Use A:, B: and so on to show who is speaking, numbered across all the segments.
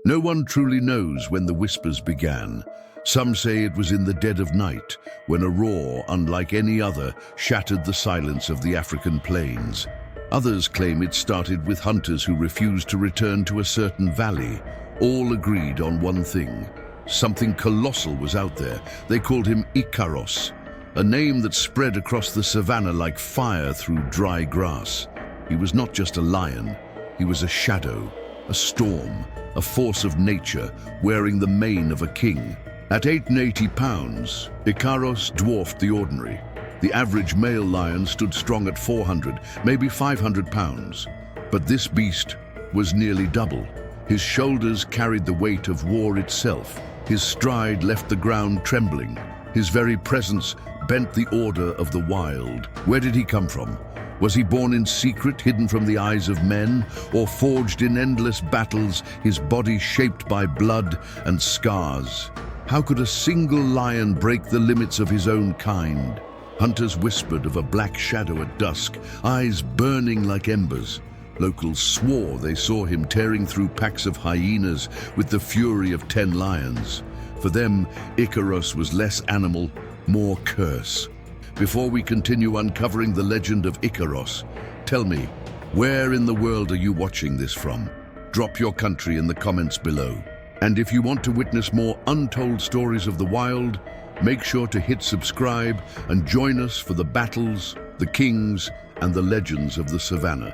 A: No one truly knows when the whispers began. Some say it was in the dead of night, when a roar, unlike any other, shattered the silence of the African plains. Others claim it started with hunters who refused to return to a certain valley. All agreed on one thing: something colossal was out there. They called him IKAROS, a name that spread across the savannah like fire through dry grass. He was not just a lion, he was a shadow, a storm, a force of nature, wearing the mane of a king. At 880 pounds, IKAROS dwarfed the ordinary. The average male lion stood strong at 400, maybe 500 pounds. But this beast was nearly double. His shoulders carried the weight of war itself. His stride left the ground trembling. His very presence bent the order of the wild. Where did he come from? Was he born in secret, hidden from the eyes of men, or forged in endless battles, his body shaped by blood and scars? How could a single lion break the limits of his own kind? Hunters whispered of a black shadow at dusk, eyes burning like embers. Locals swore they saw him tearing through packs of hyenas with the fury of 10 lions. For them, IKAROS was less animal, more curse. Before we continue uncovering the legend of IKAROS, tell me, where in the world are you watching this from? Drop your country in the comments below. And if you want to witness more untold stories of the wild, make sure to hit subscribe and join us for the battles, the kings, and the legends of the savannah.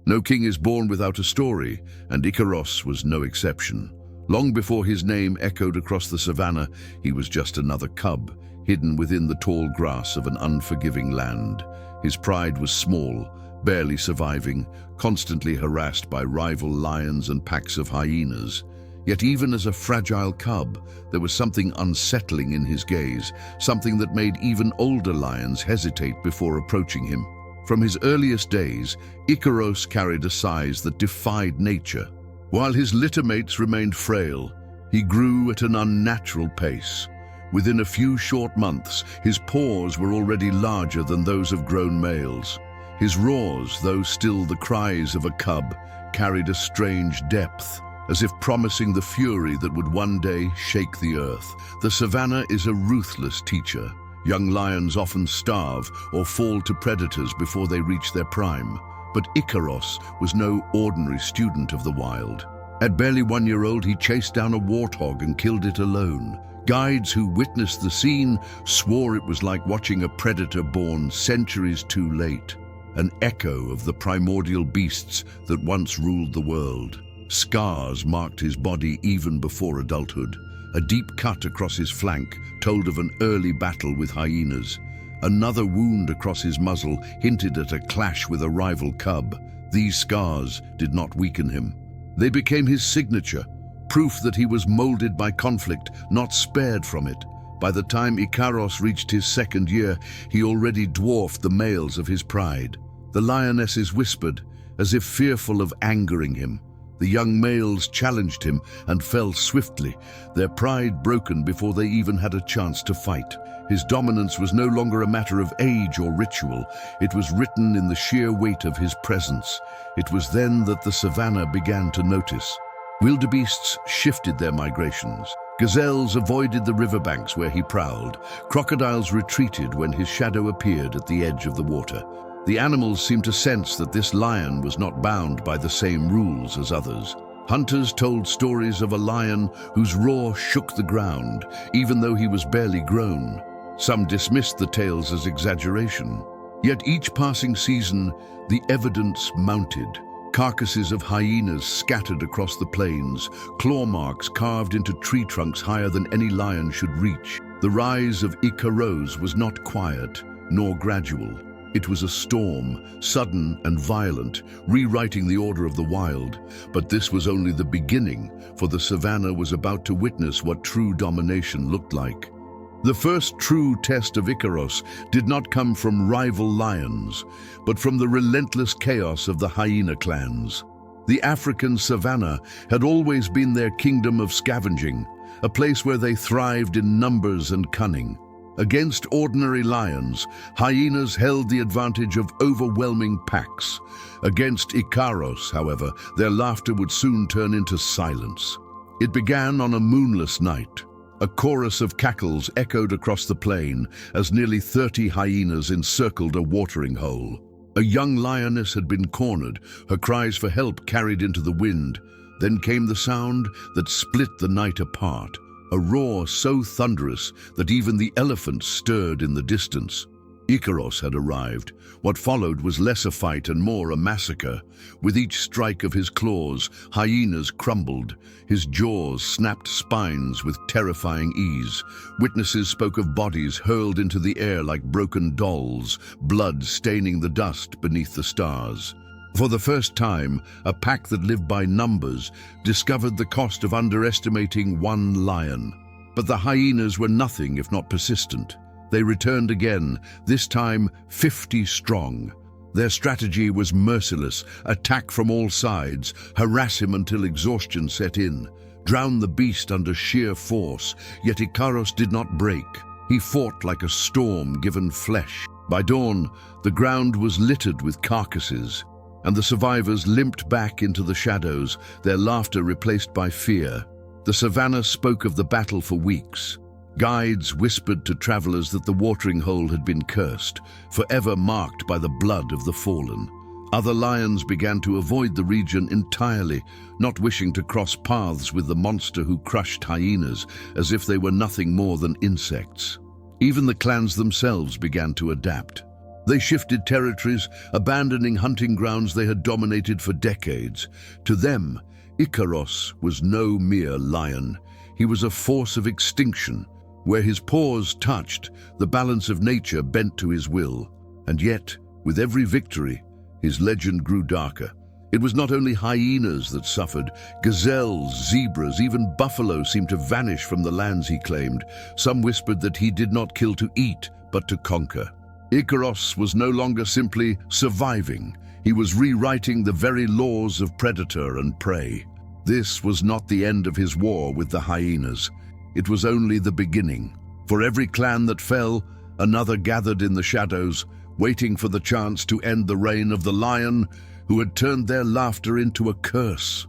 A: No king is born without a story, and IKAROS was no exception. Long before his name echoed across the savannah, he was just another cub, hidden within the tall grass of an unforgiving land. His pride was small, barely surviving, constantly harassed by rival lions and packs of hyenas. Yet even as a fragile cub, there was something unsettling in his gaze, something that made even older lions hesitate before approaching him. From his earliest days, IKAROS carried a size that defied nature. While his littermates remained frail, he grew at an unnatural pace. Within a few short months, his paws were already larger than those of grown males. His roars, though still the cries of a cub, carried a strange depth, as if promising the fury that would one day shake the earth. The savannah is a ruthless teacher. Young lions often starve or fall to predators before they reach their prime. But IKAROS was no ordinary student of the wild. At barely 1 year old, he chased down a warthog and killed it alone. Guides who witnessed the scene swore it was like watching a predator born centuries too late, an echo of the primordial beasts that once ruled the world. Scars marked his body even before adulthood. A deep cut across his flank told of an early battle with hyenas. Another wound across his muzzle hinted at a clash with a rival cub. These scars did not weaken him. They became his signature, proof that he was molded by conflict, not spared from it. By the time IKAROS reached his 2nd year, he already dwarfed the males of his pride. The lionesses whispered, as if fearful of angering him. The young males challenged him and fell swiftly, their pride broken before they even had a chance to fight. His dominance was no longer a matter of age or ritual. It was written in the sheer weight of his presence. It was then that the savannah began to notice. Wildebeests shifted their migrations. Gazelles avoided the riverbanks where he prowled. Crocodiles retreated when his shadow appeared at the edge of the water. The animals seemed to sense that this lion was not bound by the same rules as others. Hunters told stories of a lion whose roar shook the ground, even though he was barely grown. Some dismissed the tales as exaggeration. Yet each passing season, the evidence mounted. Carcasses of hyenas scattered across the plains, claw marks carved into tree trunks higher than any lion should reach. The rise of IKAROS was not quiet, nor gradual. It was a storm, sudden and violent, rewriting the order of the wild. But this was only the beginning, for the savannah was about to witness what true domination looked like. The first true test of IKAROS did not come from rival lions, but from the relentless chaos of the hyena clans. The African savannah had always been their kingdom of scavenging, a place where they thrived in numbers and cunning. Against ordinary lions, hyenas held the advantage of overwhelming packs. Against IKAROS, however, their laughter would soon turn into silence. It began on a moonless night. A chorus of cackles echoed across the plain as nearly 30 hyenas encircled a watering hole. A young lioness had been cornered, her cries for help carried into the wind. Then came the sound that split the night apart, a roar so thunderous that even the elephants stirred in the distance. IKAROS had arrived. What followed was less a fight and more a massacre. With each strike of his claws, hyenas crumbled. His jaws snapped spines with terrifying ease. Witnesses spoke of bodies hurled into the air like broken dolls, blood staining the dust beneath the stars. For the first time, a pack that lived by numbers discovered the cost of underestimating one lion. But the hyenas were nothing if not persistent. They returned again, this time 50 strong. Their strategy was merciless: attack from all sides, harass him until exhaustion set in, drown the beast under sheer force. Yet IKAROS did not break. He fought like a storm given flesh. By dawn, the ground was littered with carcasses, and the survivors limped back into the shadows, their laughter replaced by fear. The Savannah spoke of the battle for weeks. Guides whispered to travelers that the watering hole had been cursed, forever marked by the blood of the fallen. Other lions began to avoid the region entirely, not wishing to cross paths with the monster who crushed hyenas, as if they were nothing more than insects. Even the clans themselves began to adapt. They shifted territories, abandoning hunting grounds they had dominated for decades. To them, IKAROS was no mere lion. He was a force of extinction. Where his paws touched, the balance of nature bent to his will. And yet, with every victory, his legend grew darker. It was not only hyenas that suffered. Gazelles, zebras, even buffalo seemed to vanish from the lands he claimed. Some whispered that he did not kill to eat, but to conquer. IKAROS was no longer simply surviving. He was rewriting the very laws of predator and prey. This was not the end of his war with the hyenas. It was only the beginning. For every clan that fell, another gathered in the shadows, waiting for the chance to end the reign of the lion who had turned their laughter into a curse.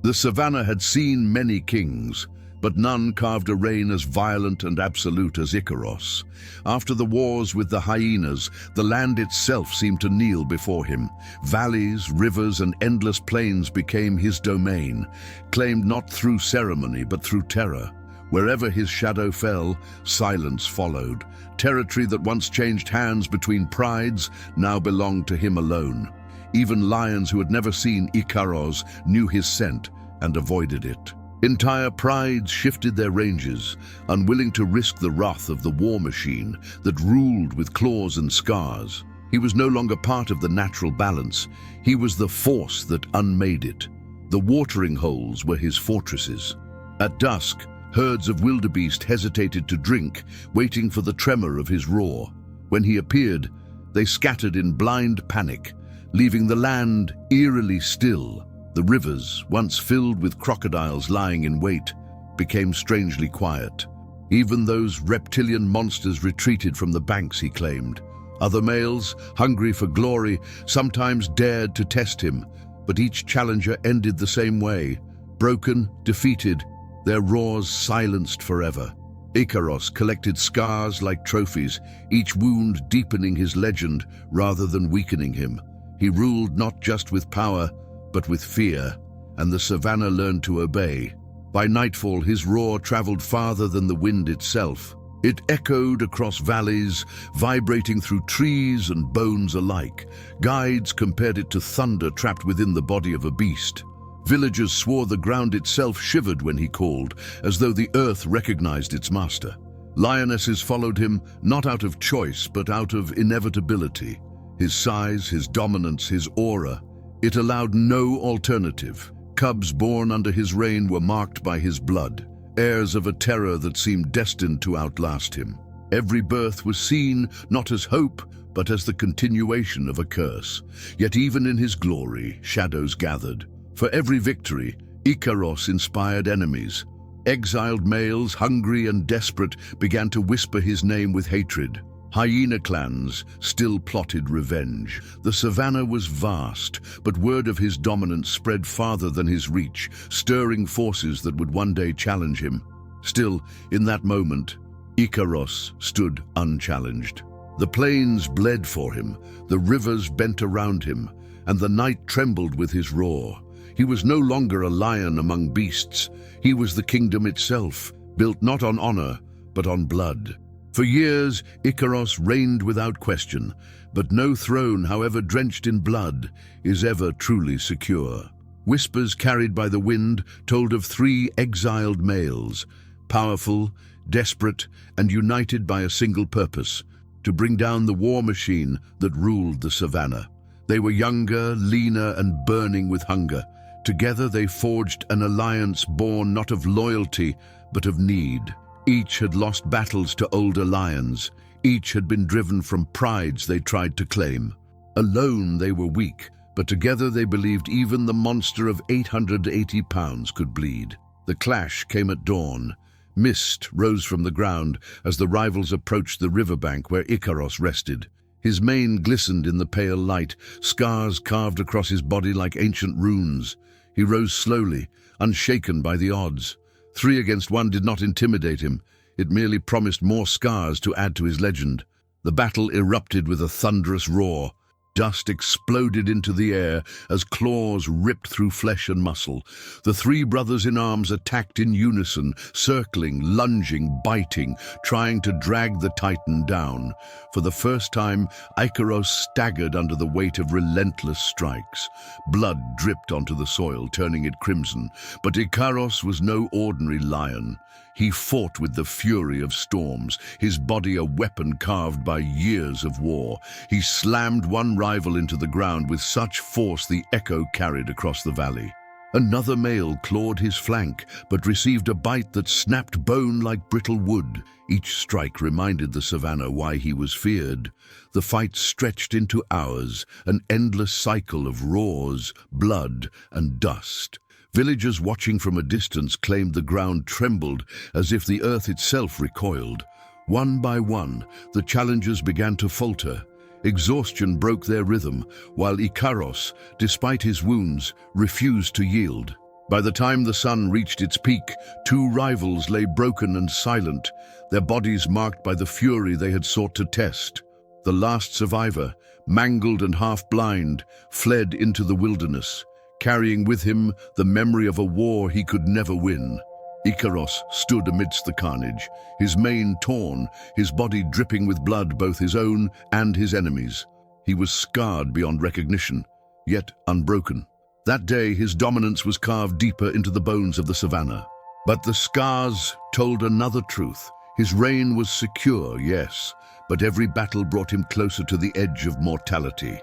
A: The Savannah had seen many kings, but none carved a reign as violent and absolute as IKAROS. After the wars with the hyenas, the land itself seemed to kneel before him. Valleys, rivers, and endless plains became his domain, claimed not through ceremony but through terror. Wherever his shadow fell, silence followed. Territory that once changed hands between prides now belonged to him alone. Even lions who had never seen IKAROS knew his scent and avoided it. Entire prides shifted their ranges, unwilling to risk the wrath of the war machine that ruled with claws and scars. He was no longer part of the natural balance. He was the force that unmade it. The watering holes were his fortresses. At dusk, herds of wildebeest hesitated to drink, waiting for the tremor of his roar. When he appeared, they scattered in blind panic, leaving the land eerily still. The rivers, once filled with crocodiles lying in wait, became strangely quiet. Even those reptilian monsters retreated from the banks, he claimed. Other males, hungry for glory, sometimes dared to test him, but each challenger ended the same way: broken, defeated, their roars silenced forever. IKAROS collected scars like trophies, each wound deepening his legend rather than weakening him. He ruled not just with power, but with fear, and the Savannah learned to obey. By nightfall, his roar traveled farther than the wind itself. It echoed across valleys, vibrating through trees and bones alike. Guides compared it to thunder trapped within the body of a beast. Villagers swore the ground itself shivered when he called, as though the earth recognized its master. Lionesses followed him, not out of choice, but out of inevitability. His size, his dominance, his aura, it allowed no alternative. Cubs born under his reign were marked by his blood, heirs of a terror that seemed destined to outlast him. Every birth was seen not as hope, but as the continuation of a curse. Yet even in his glory, shadows gathered. For every victory, IKAROS inspired enemies. Exiled males, hungry and desperate, began to whisper his name with hatred. Hyena clans still plotted revenge. The savannah was vast, but word of his dominance spread farther than his reach, stirring forces that would one day challenge him. Still, in that moment, IKAROS stood unchallenged. The plains bled for him, the rivers bent around him, and the night trembled with his roar. He was no longer a lion among beasts. He was the kingdom itself, built not on honor, but on blood. For years, IKAROS reigned without question, but no throne, however drenched in blood, is ever truly secure. Whispers carried by the wind told of 3 exiled males, powerful, desperate, and united by a single purpose: to bring down the war machine that ruled the savannah. They were younger, leaner, and burning with hunger. Together they forged an alliance born not of loyalty, but of need. Each had lost battles to older lions. Each had been driven from prides they tried to claim. Alone they were weak, but together they believed even the monster of 880 pounds could bleed. The clash came at dawn. Mist rose from the ground as the rivals approached the riverbank where IKAROS rested. His mane glistened in the pale light, scars carved across his body like ancient runes. He rose slowly, unshaken by the odds. 3 against 1 did not intimidate him. It merely promised more scars to add to his legend. The battle erupted with a thunderous roar. Dust exploded into the air as claws ripped through flesh and muscle. The 3 brothers in arms attacked in unison, circling, lunging, biting, trying to drag the titan down. For the first time, IKAROS staggered under the weight of relentless strikes. Blood dripped onto the soil, turning it crimson. But IKAROS was no ordinary lion. He fought with the fury of storms, his body a weapon carved by years of war. He slammed one rival into the ground with such force the echo carried across the valley. Another male clawed his flank, but received a bite that snapped bone like brittle wood. Each strike reminded the savannah why he was feared. The fight stretched into hours, an endless cycle of roars, blood, and dust. Villagers watching from a distance claimed the ground trembled as if the earth itself recoiled. One by one, the challengers began to falter. Exhaustion broke their rhythm, while IKAROS, despite his wounds, refused to yield. By the time the sun reached its peak, 2 rivals lay broken and silent, their bodies marked by the fury they had sought to test. The last survivor, mangled and half-blind, fled into the wilderness, carrying with him the memory of a war he could never win. IKAROS stood amidst the carnage, his mane torn, his body dripping with blood, both his own and his enemies'. He was scarred beyond recognition, yet unbroken. That day his dominance was carved deeper into the bones of the savannah. But the scars told another truth. His reign was secure, yes, but every battle brought him closer to the edge of mortality.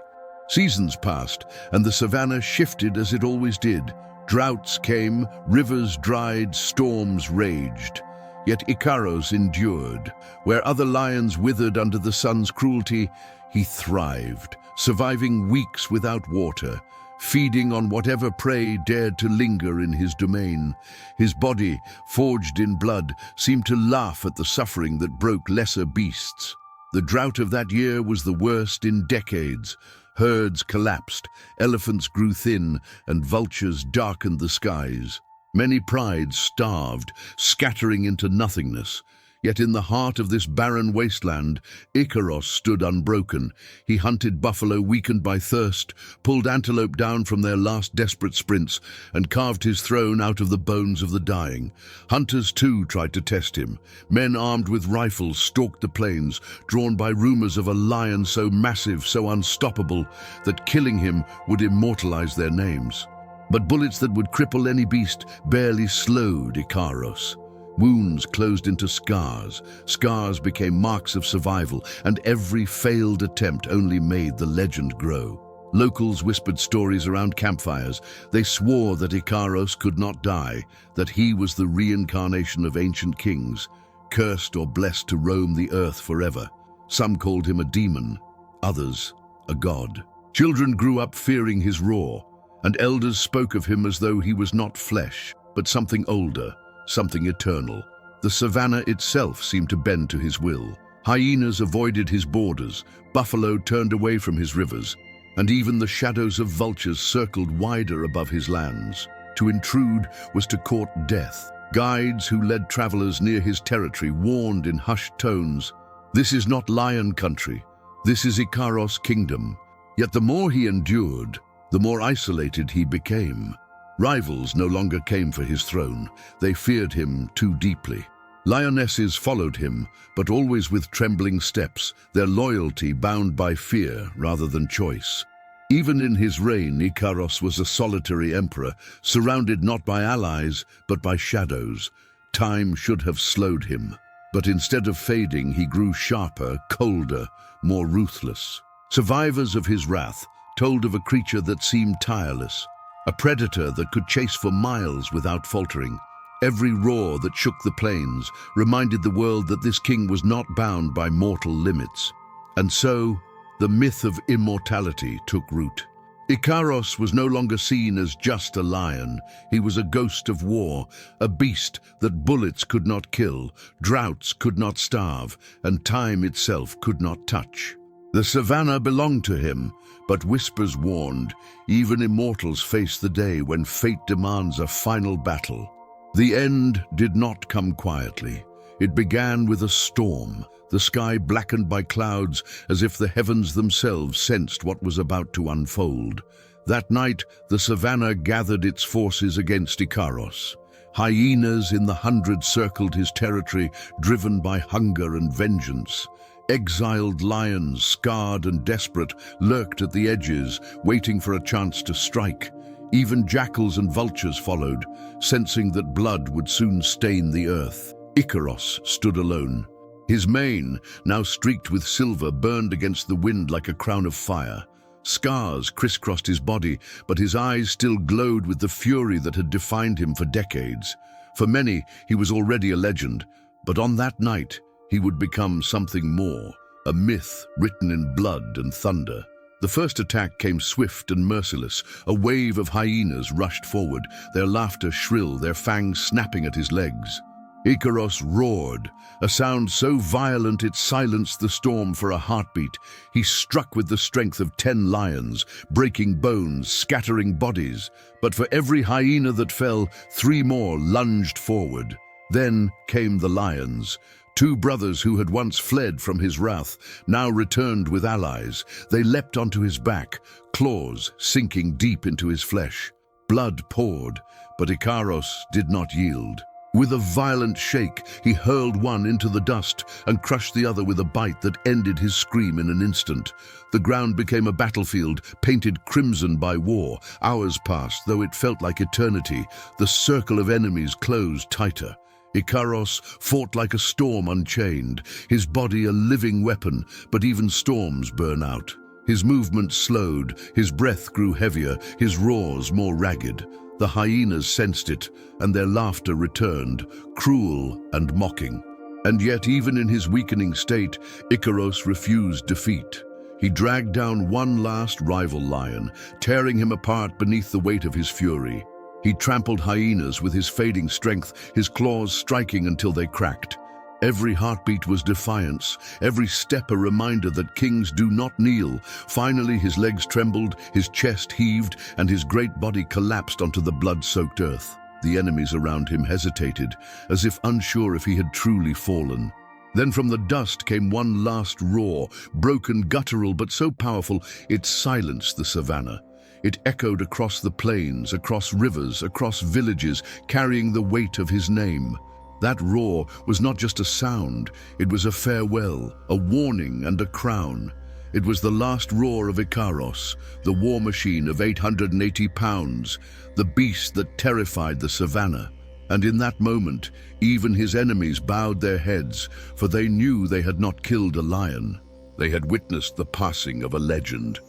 A: Seasons passed, and the savannah shifted as it always did. Droughts came, rivers dried, storms raged. Yet IKAROS endured. Where other lions withered under the sun's cruelty, he thrived, surviving weeks without water, feeding on whatever prey dared to linger in his domain. His body, forged in blood, seemed to laugh at the suffering that broke lesser beasts. The drought of that year was the worst in decades. Herds collapsed, elephants grew thin, and vultures darkened the skies. Many prides starved, scattering into nothingness. Yet in the heart of this barren wasteland, IKAROS stood unbroken. He hunted buffalo weakened by thirst, pulled antelope down from their last desperate sprints, and carved his throne out of the bones of the dying. Hunters too tried to test him. Men armed with rifles stalked the plains, drawn by rumors of a lion so massive, so unstoppable, that killing him would immortalize their names. But bullets that would cripple any beast barely slowed IKAROS. Wounds closed into scars. Scars became marks of survival, and every failed attempt only made the legend grow. Locals whispered stories around campfires. They swore that IKAROS could not die, that he was the reincarnation of ancient kings, cursed or blessed to roam the earth forever. Some called him a demon, others a god. Children grew up fearing his roar, and elders spoke of him as though he was not flesh, but something older, something eternal. The savannah itself seemed to bend to his will. Hyenas avoided his borders, buffalo turned away from his rivers, and even the shadows of vultures circled wider above his lands. To intrude was to court death. Guides who led travelers near his territory warned in hushed tones, "This is not lion country. This is IKAROS kingdom." Yet the more he endured, the more isolated he became. Rivals no longer came for his throne. They feared him too deeply. Lionesses followed him, but always with trembling steps, their loyalty bound by fear rather than choice. Even in his reign, IKAROS was a solitary emperor, surrounded not by allies, but by shadows. Time should have slowed him. But instead of fading, he grew sharper, colder, more ruthless. Survivors of his wrath told of a creature that seemed tireless, a predator that could chase for miles without faltering. Every roar that shook the plains reminded the world that this king was not bound by mortal limits. And so, the myth of immortality took root. IKAROS was no longer seen as just a lion. He was a ghost of war, a beast that bullets could not kill, droughts could not starve, and time itself could not touch. The savannah belonged to him, but whispers warned, even immortals face the day when fate demands a final battle. The end did not come quietly. It began with a storm, the sky blackened by clouds as if the heavens themselves sensed what was about to unfold. That night, the savannah gathered its forces against IKAROS. Hyenas in the hundreds circled his territory, driven by hunger and vengeance. Exiled lions, scarred and desperate, lurked at the edges, waiting for a chance to strike. Even jackals and vultures followed, sensing that blood would soon stain the earth. IKAROS stood alone. His mane, now streaked with silver, burned against the wind like a crown of fire. Scars crisscrossed his body, but his eyes still glowed with the fury that had defined him for decades. For many, he was already a legend, but on that night, he would become something more, a myth written in blood and thunder. The first attack came swift and merciless. A wave of hyenas rushed forward, their laughter shrill, their fangs snapping at his legs. IKAROS roared, a sound so violent it silenced the storm for a heartbeat. He struck with the strength of 10 lions, breaking bones, scattering bodies. But for every hyena that fell, 3 more lunged forward. Then came the lions. 2 brothers who had once fled from his wrath now returned with allies. They leapt onto his back, claws sinking deep into his flesh. Blood poured, but IKAROS did not yield. With a violent shake, he hurled one into the dust and crushed the other with a bite that ended his scream in an instant. The ground became a battlefield, painted crimson by war. Hours passed, though it felt like eternity. The circle of enemies closed tighter. IKAROS fought like a storm unchained, his body a living weapon, but even storms burn out. His movements slowed, his breath grew heavier, his roars more ragged. The hyenas sensed it, and their laughter returned, cruel and mocking. And yet, even in his weakening state, IKAROS refused defeat. He dragged down one last rival lion, tearing him apart beneath the weight of his fury. He trampled hyenas with his fading strength, his claws striking until they cracked. Every heartbeat was defiance, every step a reminder that kings do not kneel. Finally, his legs trembled, his chest heaved, and his great body collapsed onto the blood-soaked earth. The enemies around him hesitated, as if unsure if he had truly fallen. Then from the dust came one last roar, broken, guttural, but so powerful it silenced the savannah. It echoed across the plains, across rivers, across villages, carrying the weight of his name. That roar was not just a sound, it was a farewell, a warning and a crown. It was the last roar of IKAROS, the war machine of 880 pounds, the beast that terrified the savannah. And in that moment, even his enemies bowed their heads, for they knew they had not killed a lion. They had witnessed the passing of a legend.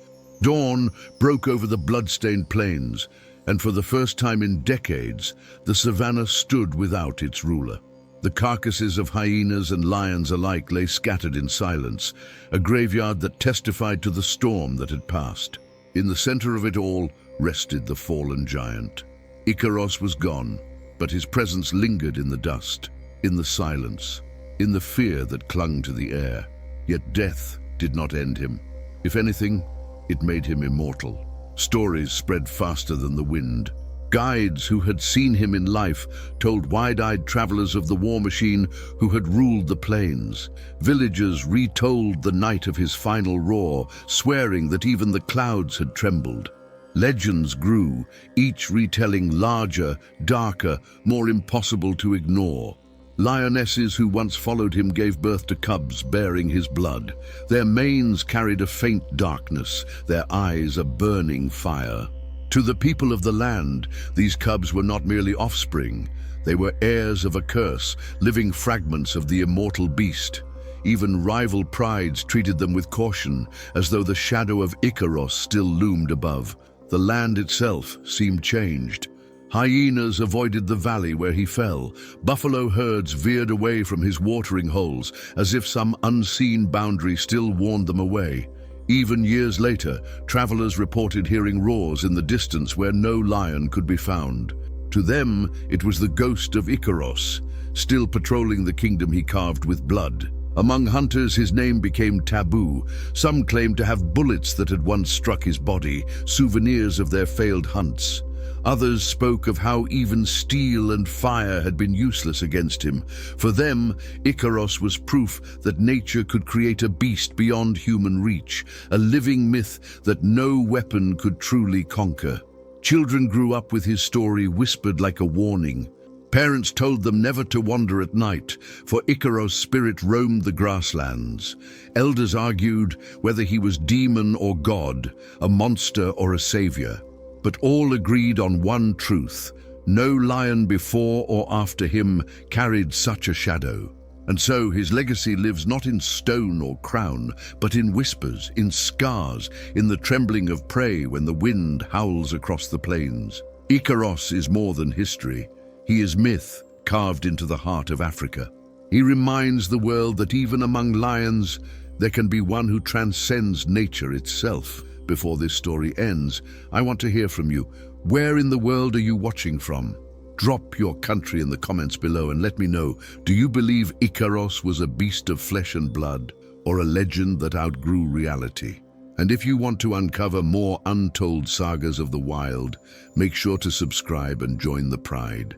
A: Dawn broke over the blood-stained plains, and for the first time in decades, the savannah stood without its ruler. The carcasses of hyenas and lions alike lay scattered in silence, a graveyard that testified to the storm that had passed. In the center of it all rested the fallen giant. IKAROS was gone, but his presence lingered in the dust, in the silence, in the fear that clung to the air. Yet death did not end him. If anything, it made him immortal. Stories spread faster than the wind. Guides who had seen him in life told wide-eyed travelers of the war machine who had ruled the plains. Villagers retold the night of his final roar, swearing that even the clouds had trembled. Legends grew, each retelling larger, darker, more impossible to ignore. Lionesses who once followed him gave birth to cubs bearing his blood. Their manes carried a faint darkness, their eyes a burning fire. To the people of the land, these cubs were not merely offspring. They were heirs of a curse, living fragments of the immortal beast. Even rival prides treated them with caution, as though the shadow of IKAROS still loomed above. The land itself seemed changed. Hyenas avoided the valley where he fell. Buffalo herds veered away from his watering holes, as if some unseen boundary still warned them away. Even years later, travelers reported hearing roars in the distance where no lion could be found. To them, it was the ghost of IKAROS, still patrolling the kingdom he carved with blood. Among hunters, his name became taboo. Some claimed to have bullets that had once struck his body, souvenirs of their failed hunts. Others spoke of how even steel and fire had been useless against him. For them, IKAROS was proof that nature could create a beast beyond human reach, a living myth that no weapon could truly conquer. Children grew up with his story whispered like a warning. Parents told them never to wander at night, for IKAROS' spirit roamed the grasslands. Elders argued whether he was demon or god, a monster or a savior. But all agreed on one truth: no lion before or after him carried such a shadow. And so his legacy lives not in stone or crown, but in whispers, in scars, in the trembling of prey when the wind howls across the plains. IKAROS is more than history. He is myth carved into the heart of Africa. He reminds the world that even among lions, there can be one who transcends nature itself. Before this story ends, I want to hear from you. Where in the world are you watching from? Drop your country in the comments below and let me know. Do you believe IKAROS was a beast of flesh and blood, or a legend that outgrew reality? And if you want to uncover more untold sagas of the wild, make sure to subscribe and join the pride.